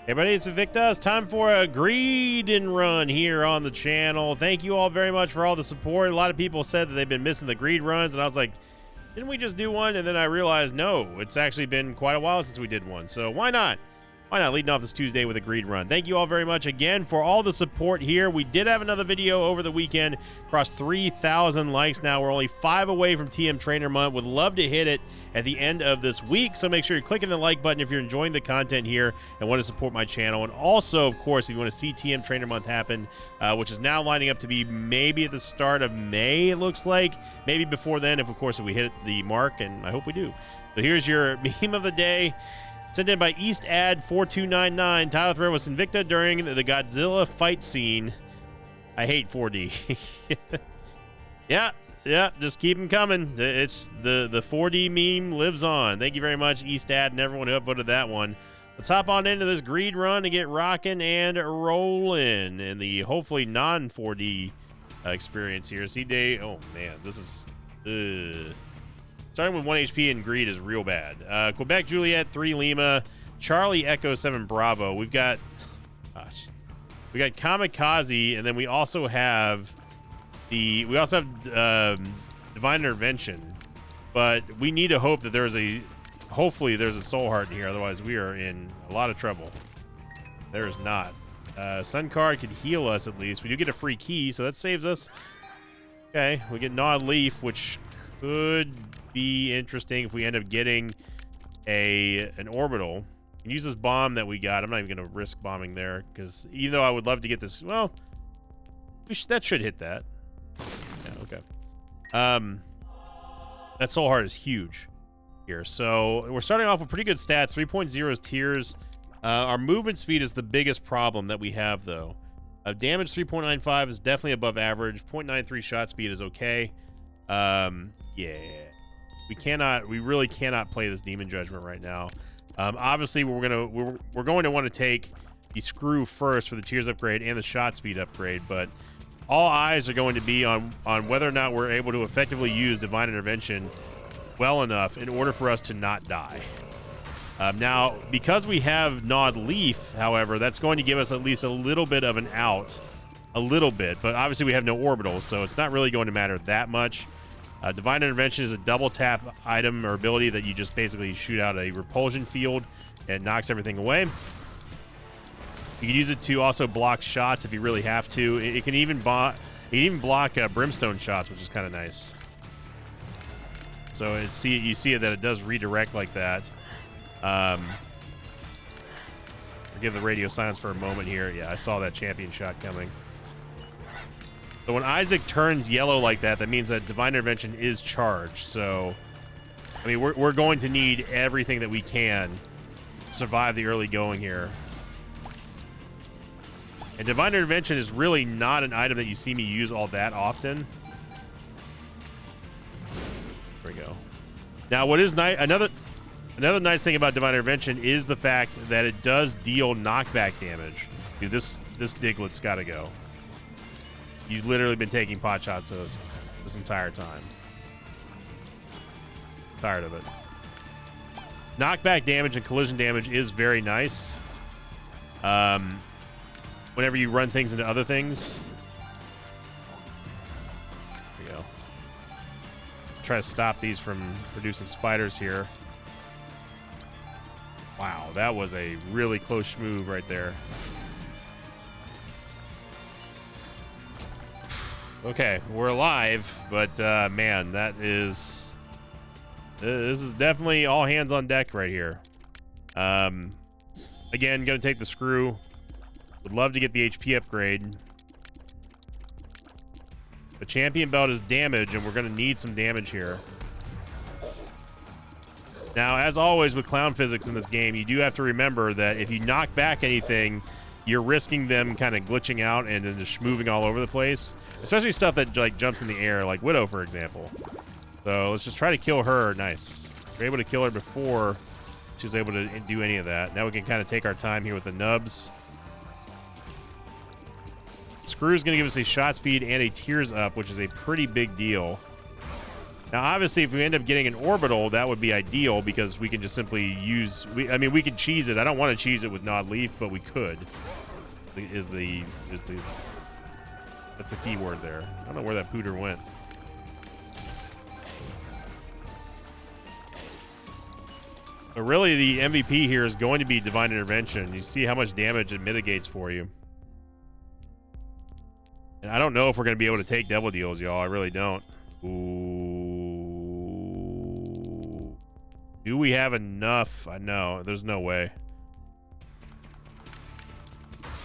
Everybody, it's Invicta. It's time for a greed and run here on the channel. Thank you all very much for all the support. A lot of people said that they've been missing the greed runs, and I was like, didn't we just do one? And then I realized, no, it's actually been quite a while since we did one. So why not? Why not leading off this Tuesday with a greed run? Thank you all very much again for all the support here. We did have another video over the weekend, crossed 3,000 likes now. We're only 5 away from TM Trainer Month. Would love to hit it at the end of this week. So make sure you're clicking the like button if you're enjoying the content here and want to support my channel. And also, of course, if you want to see TM Trainer Month happen, which is now lining up to be maybe at the start of May, it looks like. Maybe before then, if we hit the mark, and I hope we do. So here's your meme of the day. Sent in by EastAd4299. Title thread was Invicta during the Godzilla fight scene. I hate 4D. Yeah, just keep them coming. It's the 4D meme lives on. Thank you very much, EastAd, and everyone who upvoted that one. Let's hop on into this greed run and get rocking and rolling in the hopefully non-4D experience here. C-Day, oh man, this is... Starting with 1 HP and greed is real bad. Quebec Juliet 3 Lima, Charlie Echo 7 Bravo. We've got Kamikaze, and then we also have Divine Intervention. But we need to hope that hopefully there's a Soul Heart in here. Otherwise, we are in a lot of trouble. There is not. Sun card could heal us at least. We do get a free key, so that saves us. Okay, we get Gnawed Leaf, which could be interesting if we end up getting an orbital. We can use this bomb that we got. I'm not even going to risk bombing there because even though I would love to get this, well, that should hit that. Yeah, okay. That Soul Heart is huge here. So we're starting off with pretty good stats. 3.0 is tiers. Our movement speed is the biggest problem that we have, though. Damage 3.95 is definitely above average. 0.93 shot speed is okay. Yeah. We really cannot play this Demon Judgment right now. Obviously, we're going to want to take the Screw first for the Tears upgrade and the shot speed upgrade, but all eyes are going to be on whether or not we're able to effectively use Divine Intervention well enough in order for us to not die. Now, because we have Gnawed Leaf, however, that's going to give us at least a little bit of an out. A little bit, but obviously we have no orbitals, so it's not really going to matter that much. Divine Intervention is a double tap item or ability that you just basically shoot out a repulsion field and knocks everything away. You can use it to also block shots if you really have to. It can even block brimstone shots, which is kind of nice. So you see that it does redirect like that. Forgive the radio silence for a moment here. Yeah, I saw that champion shot coming. So when Isaac turns yellow like that, that means that Divine Intervention is charged. So, I mean, we're going to need everything that we can to survive the early going here. And Divine Intervention is really not an item that you see me use all that often. There we go. Now, what is nice, another nice thing about Divine Intervention is the fact that it does deal knockback damage. Dude, this Diglett's got to go. You've literally been taking pot shots this entire time. Tired of it. Knockback damage and collision damage is very nice. Whenever you run things into other things. There we go. Try to stop these from producing spiders here. Wow, that was a really close move right there. Okay, we're alive, but man, this is definitely all hands on deck right here. Again, gonna take the Screw. Would love to get the HP upgrade. The champion belt is damage, and we're gonna need some damage here. Now, as always with clown physics in this game, you do have to remember that if you knock back anything, you're risking them kind of glitching out and then just moving all over the place. Especially stuff that like jumps in the air, like Widow, for example. So let's just try to kill her. Nice. We're able to kill her before she was able to do any of that. Now we can kind of take our time here with the nubs. Screw's going to give us a shot speed and a tears up, which is a pretty big deal. Now, obviously, if we end up getting an orbital, that would be ideal because we can just simply use... I mean, we could cheese it. I don't want to cheese it with Nod Leaf, but we could. That's the key word there. I don't know where that pooter went. But really, the MVP here is going to be Divine Intervention. You see how much damage it mitigates for you. And I don't know if we're going to be able to take Devil Deals, y'all. I really don't. Ooh. Do we have enough? I know. There's no way.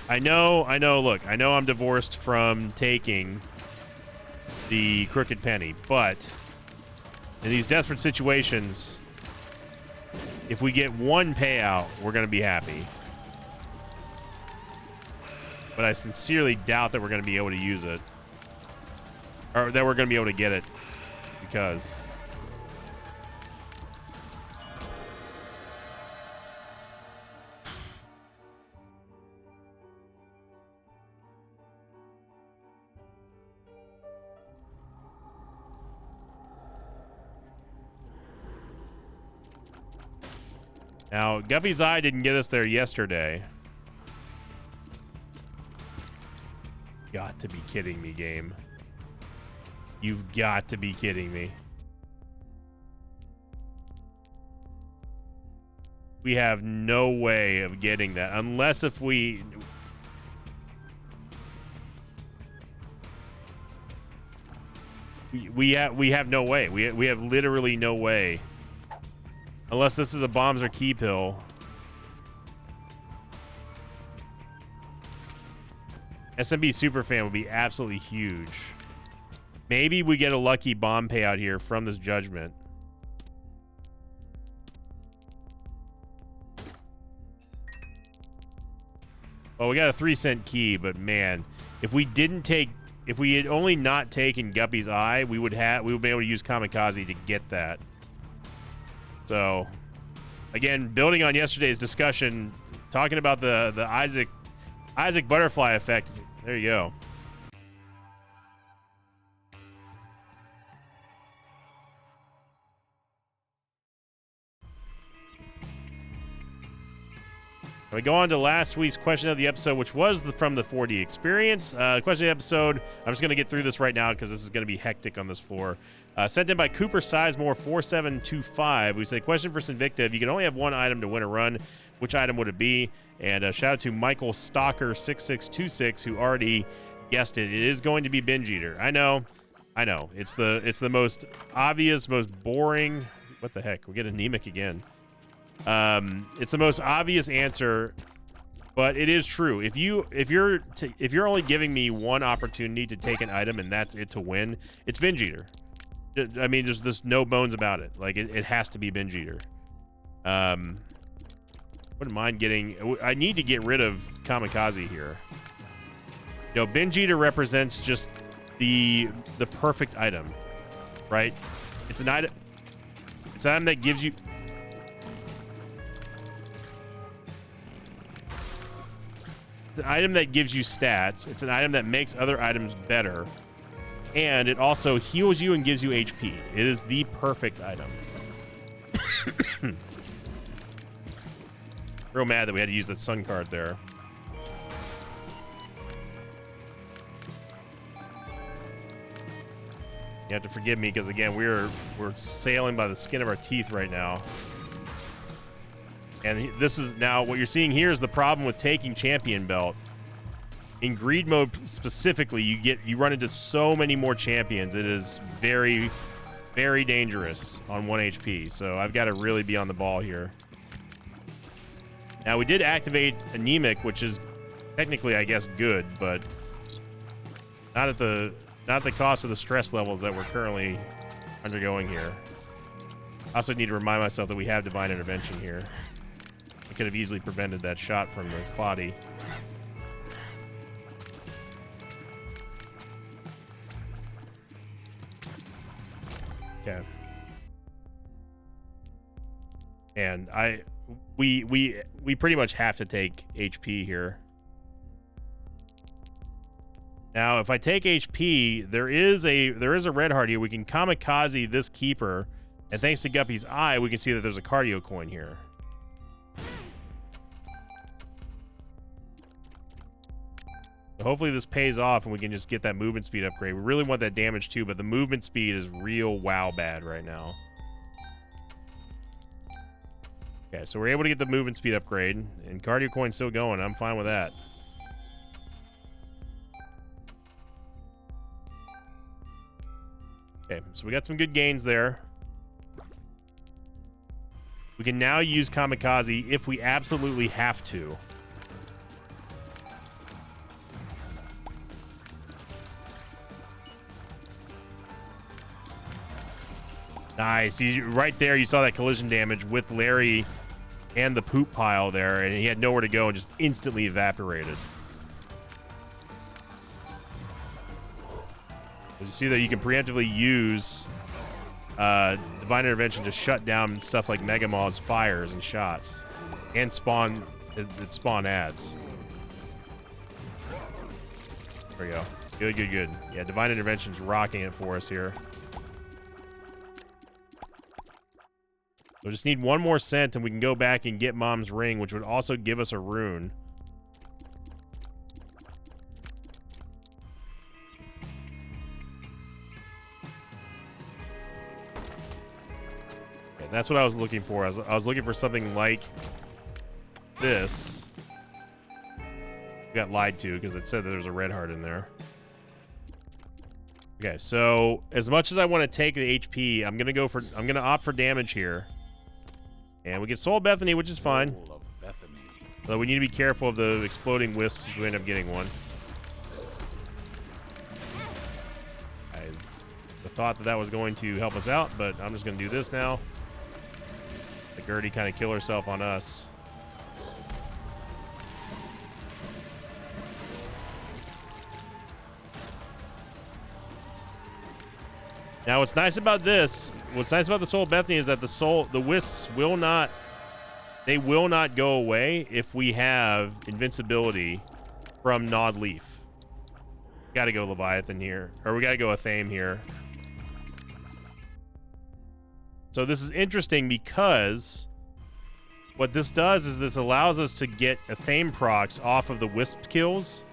I know. Look, I know I'm divorced from taking the Crooked Penny, but in these desperate situations, if we get one payout, we're going to be happy. But I sincerely doubt that we're going to be able to use it. Or that we're going to be able to get it. Because... Now, Guppy's Eye didn't get us there yesterday. Got to be kidding me, game. You've got to be kidding me. We have no way of getting that unless if we have no way. We have literally no way. Unless this is a Bombs or Key Pill. SMB Superfan would be absolutely huge. Maybe we get a lucky bomb payout here from this Judgment. Well, we got a 3-cent key, but man, if we had only not taken Guppy's Eye, we would be able to use Kamikaze to get that. So, again, building on yesterday's discussion, talking about the Isaac Butterfly effect. There you go. We go on to last week's question of the episode, which was from the 4D experience. Question of the episode, I'm just going to get through this right now because this is going to be hectic on this floor. Sent in by Cooper Sizemore 4725. We say, question for Sinvicta. If you can only have one item to win a run, which item would it be? And shout out to Michael Stalker 6626 who already guessed it. It is going to be Binge Eater. I know. It's the most obvious, most boring. What the heck? We get anemic again. It's the most obvious answer, but it is true. If you're only giving me one opportunity to take an item and that's it to win, it's Binge Eater. I mean, there's no bones about it. Like it has to be Binge Eater. Wouldn't mind getting. I need to get rid of Kamikaze here. You know, Binge Eater represents just the perfect item, right? It's an item. It's an item that gives you. It's an item that gives you stats. It's an item that makes other items better. And it also heals you and gives you HP. It is the perfect item. Real mad that we had to use that sun card there. You have to forgive me because, again, we're sailing by the skin of our teeth right now. And this is now what you're seeing here is the problem with taking Champion Belt. In greed mode specifically, you run into so many more champions. It is very, very dangerous on 1 HP. So I've got to really be on the ball here. Now we did activate Anemic, which is technically, I guess, good, but not at the cost of the stress levels that we're currently undergoing here. I also need to remind myself that we have Divine Intervention here. I could have easily prevented that shot from the body. Okay. And we pretty much have to take HP here. Now, if I take HP, there is a red heart here. We can kamikaze this keeper, and thanks to Guppy's eye, we can see that there's a cardio coin here. So hopefully this pays off, and we can just get that movement speed upgrade. We really want that damage too, but the movement speed is real wow bad right now. Okay, so we're able to get the movement speed upgrade, and cardio coin's still going. I'm fine with that. Okay, so we got some good gains there. We can now use kamikaze if we absolutely have to. Nice. Right there, you saw that collision damage with Larry and the poop pile there, and he had nowhere to go and just instantly evaporated. You see that you can preemptively use Divine Intervention to shut down stuff like Mega Maw's fires and shots, and spawn ads. There we go. Good, good, good. Yeah, Divine Intervention's rocking it for us here. We just need one more cent, and we can go back and get Mom's ring, which would also give us a rune. Okay, that's what I was looking for. I was looking for something like this. We got lied to because it said that there's a red heart in there. Okay, so as much as I want to take the HP, I'm gonna opt for damage here. And we get Soul Bethany, which is fine. But we need to be careful of the exploding wisps if we end up getting one. I thought that was going to help us out, but I'm just going to do this now. Let Gertie kind of kill herself on us. Now, what's nice about the Soul of Bethany is that the wisps will not go away if we have invincibility from Gnawed Leaf. Got to go Leviathan here, or we got to go Athame here. So this is interesting because what this does is this allows us to get Athame procs off of the wisp kills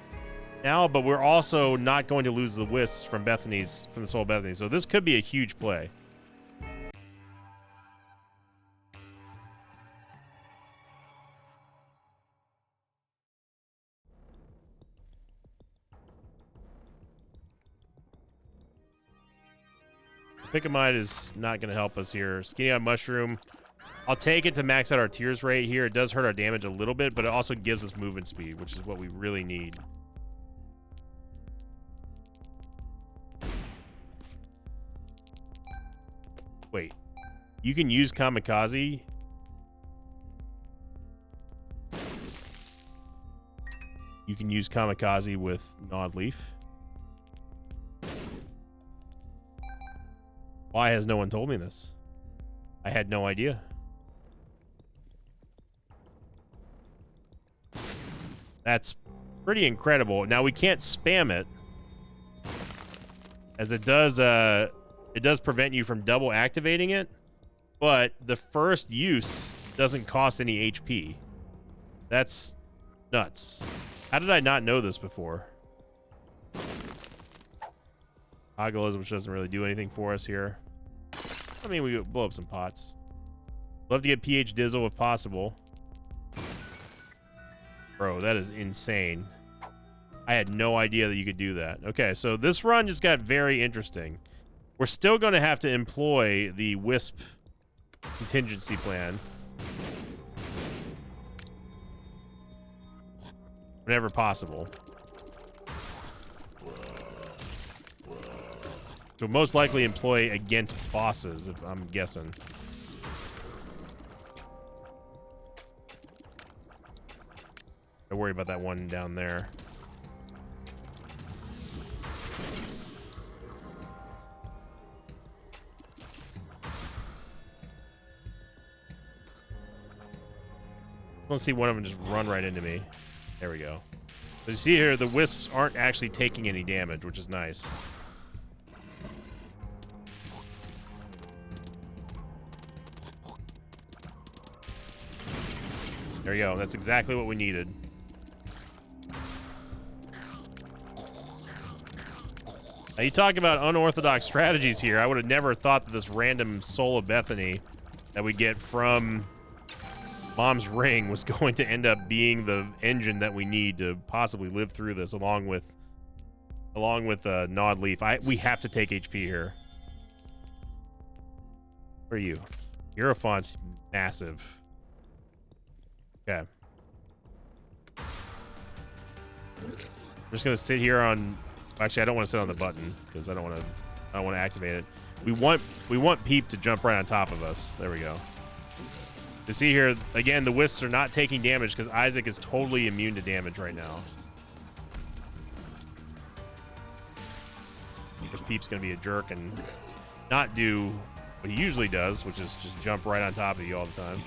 now, but we're also not going to lose the wisps from the Soul of Bethany. So this could be a huge play. Picamide is not going to help us here. Skinny on Mushroom. I'll take it to max out our tears rate here. It does hurt our damage a little bit, but it also gives us movement speed, which is what we really need. Wait, you can use Kamikaze? You can use Kamikaze with Gnawed Leaf? Why has no one told me this? I had no idea. That's pretty incredible. Now, we can't spam it, as it does prevent you from double activating it, but the first use doesn't cost any HP. That's nuts. How did I not know this before? Hagelism, which doesn't really do anything for us here. I mean, we blow up some pots. Love to get PH Dizzle if possible. Bro, that is insane. I had no idea that you could do that. Okay, so this run just got very interesting. We're still going to have to employ the Wisp contingency plan whenever possible. We'll most likely employ against bosses, if I'm guessing. Don't worry about that one down there. I want to see one of them just run right into me. There we go. So you see here, the wisps aren't actually taking any damage, which is nice. There you go. That's exactly what we needed. Now, you talk about unorthodox strategies here. I would have never thought that this random Soul of Bethany that we get from Mom's Ring was going to end up being the engine that we need to possibly live through this, along with Gnawed Leaf. We have to take HP here. Where are you? Hierophant's massive. Okay. I'm just gonna sit here on. Actually, I don't want to sit on the button because I don't want to activate it. We want Peep to jump right on top of us. There we go. You see here again, the wisps are not taking damage because Isaac is totally immune to damage right now. Because Peep's gonna be a jerk and not do what he usually does, which is just jump right on top of you all the time.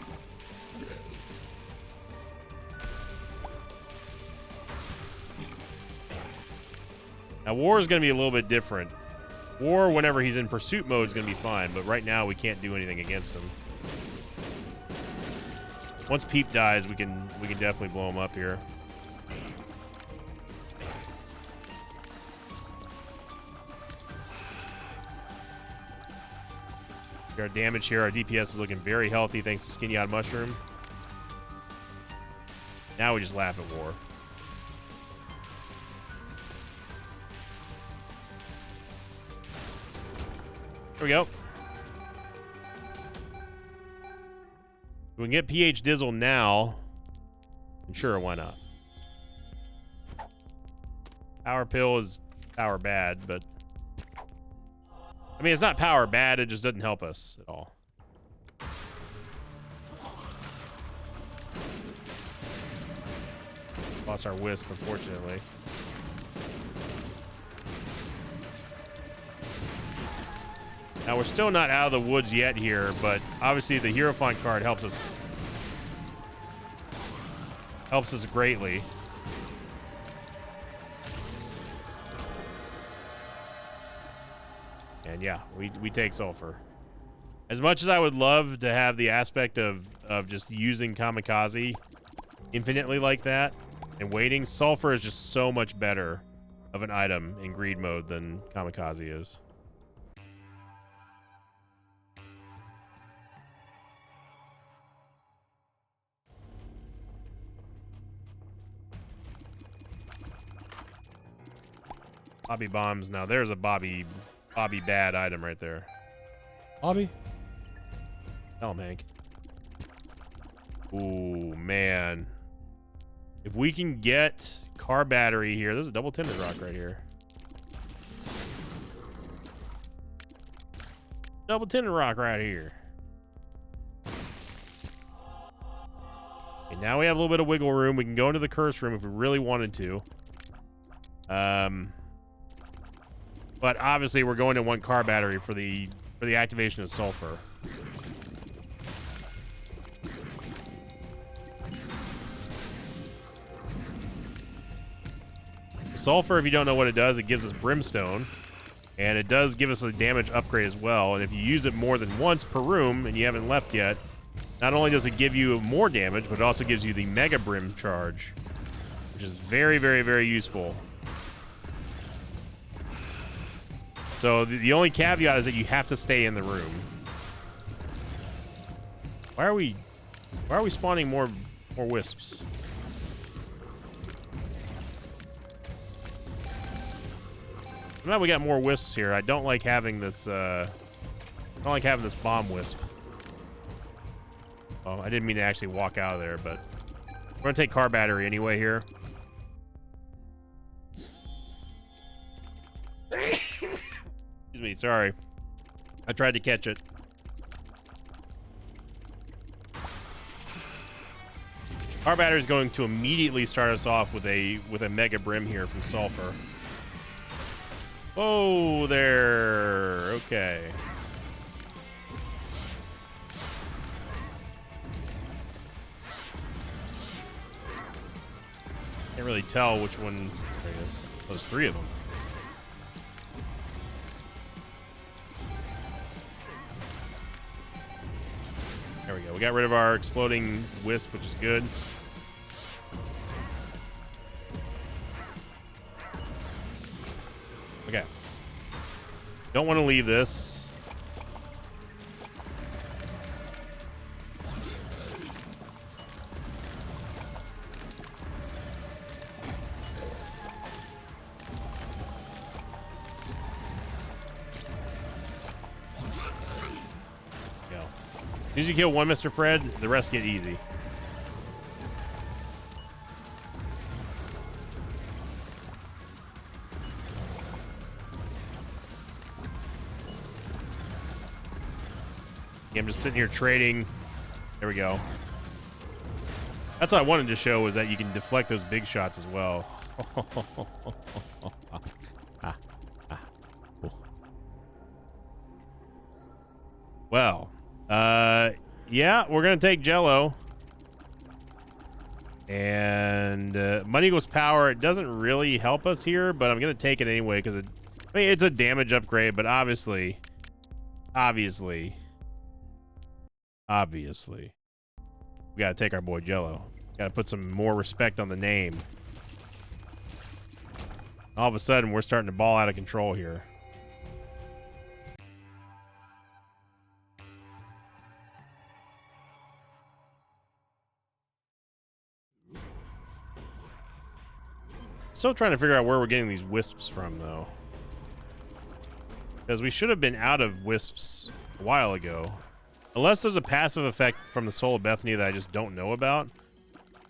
Now, War is going to be a little bit different. War, whenever he's in pursuit mode, is going to be fine, but right now we can't do anything against him. Once Peep dies, we can definitely blow him up here. Our damage here, our DPS is looking very healthy thanks to Skinny Odd Mushroom. Now we just laugh at War. There we go. We can get PH Dizzle now. And sure, why not? Power Pill is power bad, but... I mean, it's not power bad, it just doesn't help us at all. Lost our Wisp, unfortunately. Now, we're still not out of the woods yet here, but obviously the Hierophant card helps us greatly. And yeah, we take Sulfur. As much as I would love to have the aspect of just using Kamikaze infinitely like that and waiting, Sulfur is just so much better of an item in greed mode than Kamikaze is. Bobby Bombs. Now there's a Bobby bad item right there. Bobby? Tell him, Hank. Ooh, man. If we can get car battery here. There's a double tinted rock right here. Double tinted rock right here. Okay, now we have a little bit of wiggle room. We can go into the curse room if we really wanted to. But obviously we're going to want car battery for the activation of Sulfur. Sulfur, if you don't know what it does, it gives us Brimstone. And it does give us a damage upgrade as well. And if you use it more than once per room and you haven't left yet, not only does it give you more damage, but it also gives you the Mega Brim charge, which is very, very, very useful. So the only caveat is that you have to stay in the room. Why are we spawning more wisps? Now we got more wisps here. I don't like having this. I don't like having this bomb wisp. Oh, I didn't mean to actually walk out of there, but we're gonna take car battery anyway here. Excuse me, sorry. I tried to catch it. Our battery is going to immediately start us off with a Mega Brim here from Sulfur. Whoa there. Okay. Can't Can't really tell which ones. There it is. Those 3 of them. There we go. We got rid of our exploding wisp, which is good. Okay. Don't want to leave this. Go. As soon as you kill one Mr. Fred, the rest get easy. I'm just sitting here trading. There we go. That's what I wanted to show, was that you can deflect those big shots as well. Well, yeah, we're gonna take Jello. And money equals power. It doesn't really help us here, but I'm gonna take it anyway because I mean, it's a damage upgrade, but obviously, we gotta take our boy Jello. Gotta put some more respect on the name. All of a sudden, we're starting to ball out of control here. Still trying to figure out where we're getting these wisps from, though. Because we should have been out of wisps a while ago. Unless there's a passive effect from the Soul of Bethany that I just don't know about.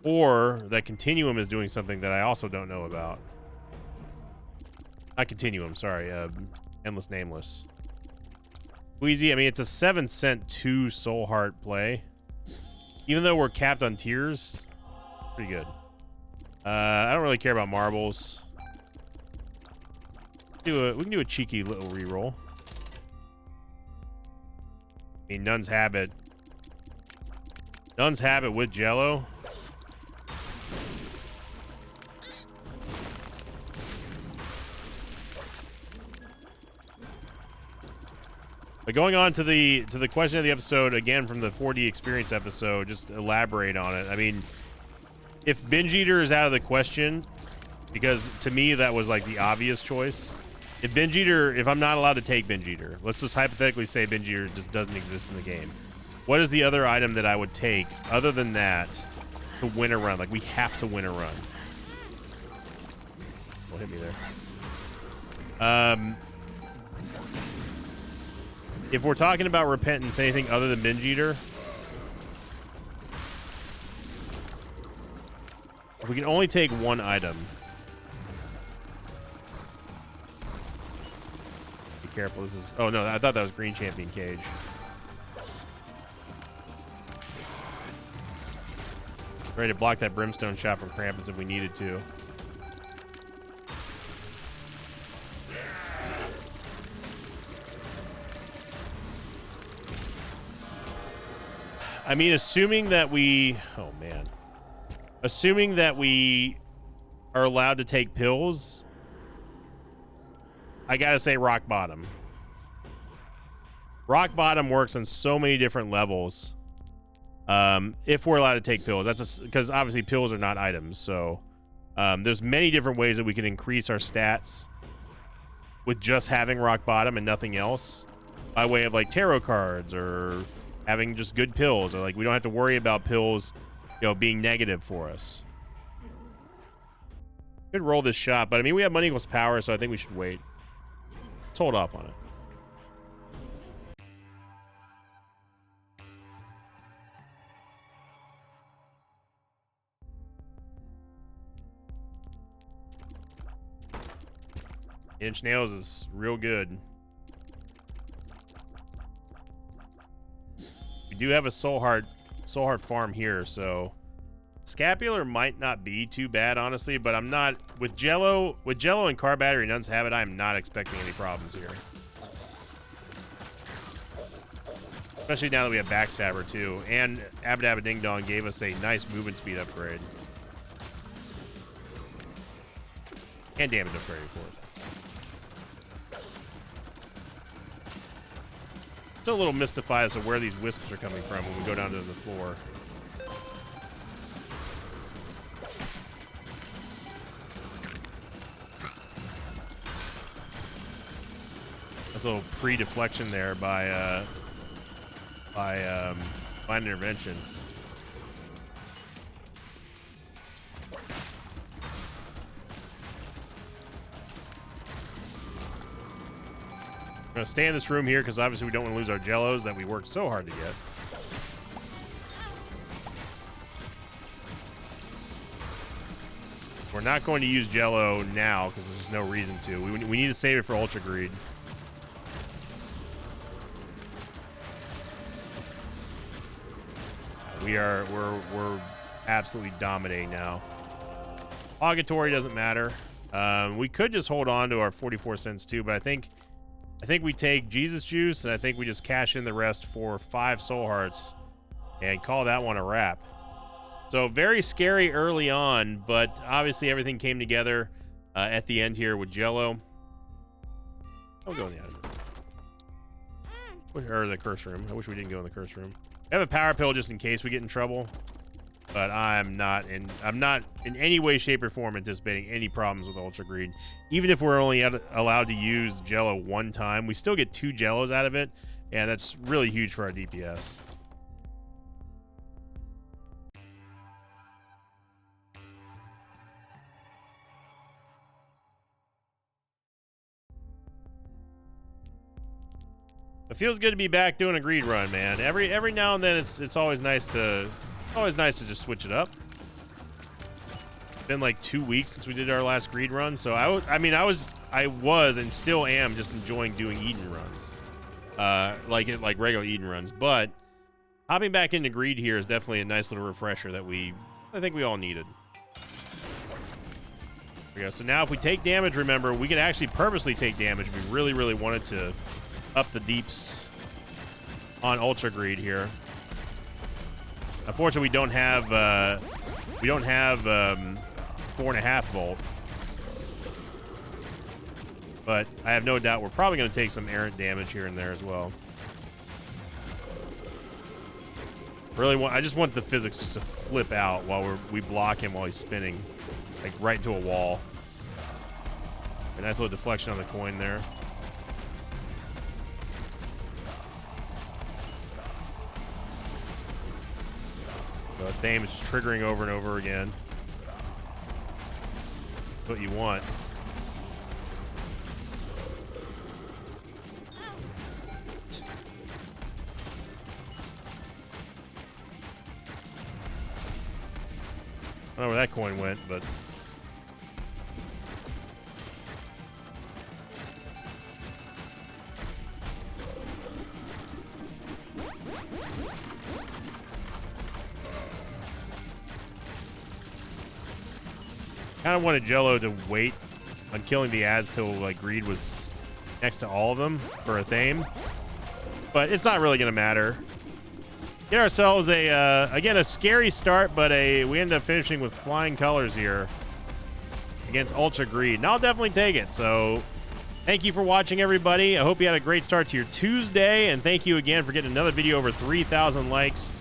Or that Continuum is doing something that I also don't know about. Not Continuum, sorry. Endless Nameless. Queasy, I mean, it's a 7-cent 2 Soul Heart play. Even though we're capped on tiers, pretty good. I don't really care about marbles. We can do a cheeky little reroll. I mean, Nun's Habit. Nun's Habit with Jello. But going on to the question of the episode, again from the 4D Experience episode, just elaborate on it. I mean, if Binge Eater is out of the question, because to me that was like the obvious choice. If Binge Eater, if I'm not allowed to take Binge Eater, let's just hypothetically say Binge Eater just doesn't exist in the game. What is the other item that I would take other than that to win a run? Like, we have to win a run. Don't hit me there. If we're talking about Repentance, anything other than Binge Eater, if we can only take one item. Be careful, this is... Oh, no, I thought that was Green Champion Cage. Ready to block that Brimstone shot from Krampus if we needed to. I mean, assuming that we... Oh, man. Assuming that we are allowed to take pills, I gotta say Rock Bottom. Rock Bottom works on so many different levels. If we're allowed to take pills. That's because obviously pills are not items. So there's many different ways that we can increase our stats with just having Rock Bottom and nothing else. By way of like tarot cards or... having just good pills, or like we don't have to worry about pills, you know, being negative for us. Could roll this shot, but I mean, we have money equals power, so I think we should wait. Let's hold off on it. Inch Nails is real good. We do have a Soul Heart farm here, so Scapular might not be too bad, honestly, but I'm not with Jello and Car Battery and Nun's Habit. I'm not expecting any problems here, especially now that we have Backstabber too, and Abba Dabba Ding Dong gave us a nice movement speed upgrade. And damage upgrade, of course. Still a little mystified as to where these wisps are coming from when we go down to the floor. That's a little pre-deflection there by Fine Intervention. I'm going to stay in this room here because obviously we don't want to lose our jellos that we worked so hard to get. We're not going to use jello now because there's just no reason to. We need to save it for Ultra Greed. We're absolutely dominating now. Augatory doesn't matter. We could just hold on to our 44 cents too, but I think we take Jesus Juice, and I think we just cash in the rest for 5 Soul Hearts and call that one a wrap. So very scary early on, but obviously everything came together at the end here with Jello. I'll go in the other room. Or the curse room. I wish we didn't go in the curse room. I have a power pill just in case we get in trouble, but I'm not in any way, shape, or form anticipating any problems with Ultra Greed. Even if we're only allowed to use Jello 1 time, we still get 2 Jellos out of it, and that's really huge for our DPS. It feels good to be back doing a greed run, man. Every now and then it's always nice to just switch it up. It's been like 2 weeks since we did our last greed run, so I was and still am just enjoying doing Eden runs, like regular Eden runs. But hopping back into greed here is definitely a nice little refresher that I think we all needed. There we go. So now if we take damage, remember we can actually purposely take damage if we really wanted to up the deeps on Ultra Greed here. Unfortunately, we don't have 4.5 volt, but I have no doubt we're probably going to take some errant damage here and there as well. I just want the physics just to flip out while we block him while he's spinning, like right into a wall. A nice little deflection on the coin there. The Thame is triggering over and over again. That's what you want. I don't know where that coin went, but kind of wanted Jello to wait on killing the ads till like greed was next to all of them for a Thame, but it's not really gonna matter. Get ourselves again a scary start, but we end up finishing with flying colors here against Ultra Greed, and I'll definitely take it. So thank you for watching, everybody. I hope you had a great start to your Tuesday, and thank you again for getting another video over 3,000 likes.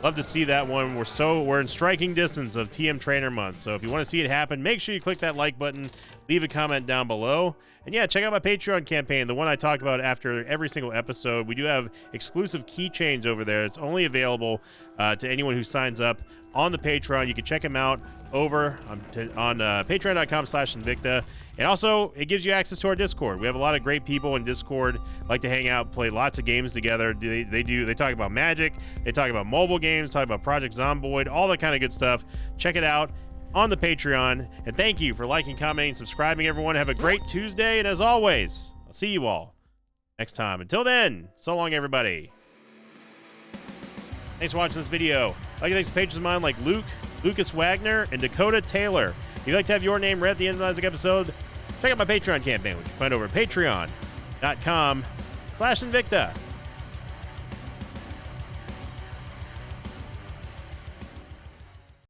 Love to see that one. We're in striking distance of TM Trainer Month. So if you want to see it happen, make sure you click that like button, leave a comment down below. And yeah, check out my Patreon campaign, the one I talk about after every single episode. We do have exclusive keychains over there. It's only available to anyone who signs up on the Patreon. You can check them out over on patreon.com/Invicta. And also, it gives you access to our Discord. We have a lot of great people in Discord, like to hang out, play lots of games together. They talk about Magic, they talk about mobile games, talk about Project Zomboid, all that kind of good stuff. Check it out on the Patreon. And thank you for liking, commenting, subscribing, everyone. Have a great Tuesday, and as always, I'll see you all next time. Until then, so long, everybody. Thanks for watching this video. Like and thanks to patrons of mine like Luke, Lucas Wagner, and Dakota Taylor. If you'd like to have your name read at the end of the episode, check out my Patreon campaign, which you can find over at patreon.com/Invicta.